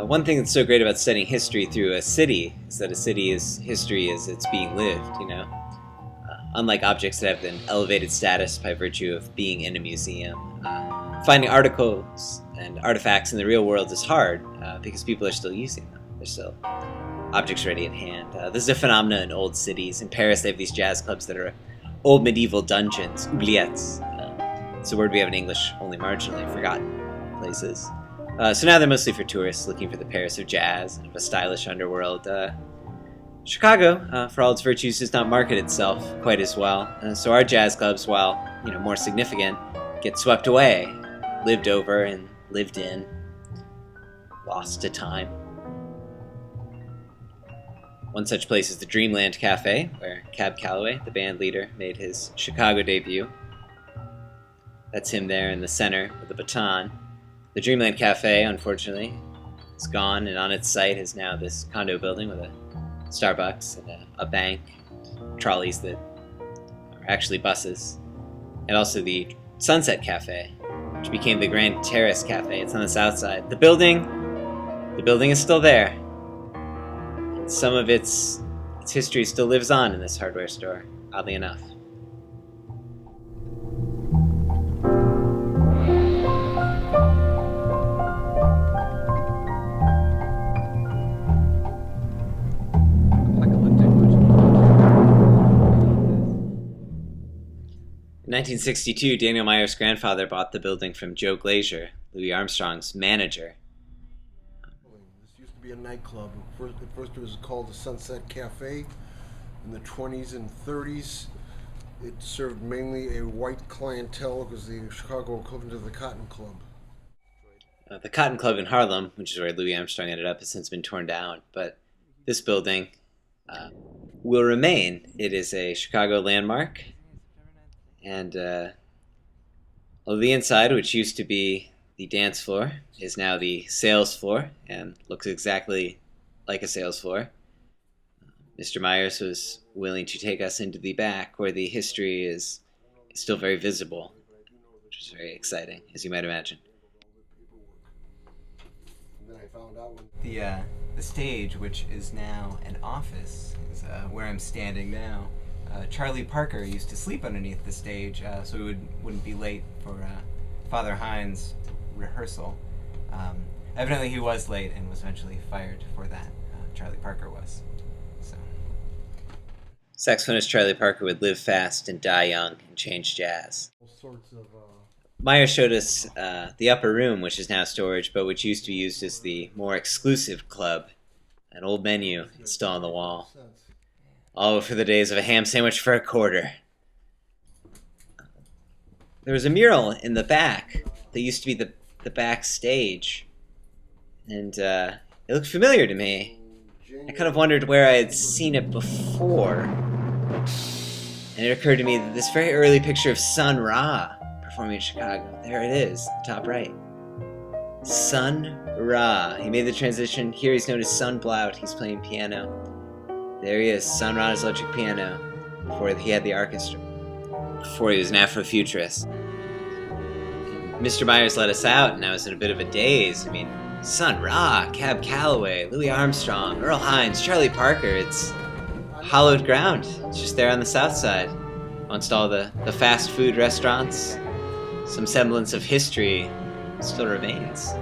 One thing that's so great about studying history through a city is that a city's history is it's being lived, unlike objects that have an elevated status by virtue of being in a museum. Finding articles and artifacts in the real world is hard because people are still using them. They're still objects ready at hand. This is a phenomenon in old cities. In Paris, they have these jazz clubs that are old medieval dungeons, oubliettes. It's a word we have in English only marginally forgotten places. So now they're mostly for tourists looking for the Paris of jazz and of a stylish underworld. Chicago, for all its virtues, does not market itself quite as well. So our jazz clubs, while more significant, get swept away, lived over and lived in, lost to time. One such place is the Dreamland Cafe, where Calloway, the band leader, made his Chicago debut. That's him there in the center with the baton. The Dreamland Cafe, unfortunately, is gone, and on its site is now this condo building with a Starbucks and a bank, trolleys that are actually buses, and also the Sunset Cafe, which became the Grand Terrace Cafe. It's on the south side. The building is still there. Some of its history still lives on in this hardware store, oddly enough. In 1962, Daniel Meyer's grandfather bought the building from Joe Glazier, Louis Armstrong's manager. A nightclub. At first it was called the Sunset Cafe. In the 20s and 30s, it served mainly a white clientele. It was the Chicago equivalent of the Cotton Club. The Cotton Club in Harlem, which is where Louis Armstrong ended up, has since been torn down. But this building will remain. It is a Chicago landmark. And although the inside, which used to be the dance floor, is now the sales floor and looks exactly like a sales floor. Mr. Myers was willing to take us into the back where the history is still very visible, which is very exciting, as you might imagine. The stage, which is now an office, is where I'm standing now. Charlie Parker used to sleep underneath the stage, so we wouldn't be late for Father Hines' rehearsal. Evidently he was late and was eventually fired for that. Charlie Parker was. So. Saxophonist Charlie Parker would live fast and die young and change jazz. Meyer showed us the upper room, which is now storage, but which used to be used as the more exclusive club. An old menu is still on the wall. All for the days of a ham sandwich for a quarter. There was a mural in the back that used to be the backstage, and it looked familiar to me. I kind of wondered where I had seen it before, and it occurred to me that this very early picture of Sun Ra performing in Chicago, there it is, the top right. Sun Ra. He made the transition. Here he's known as Sun Blout. He's playing piano. There he is, Sun Ra's electric piano, before he had the orchestra, before he was an Afrofuturist. Mr. Myers let us out, and I was in a bit of a daze. I mean, Sun Ra, Calloway, Louis Armstrong, Earl Hines, Charlie Parker. It's hallowed ground. It's just there on the south side. Amongst all the fast food restaurants, some semblance of history still remains.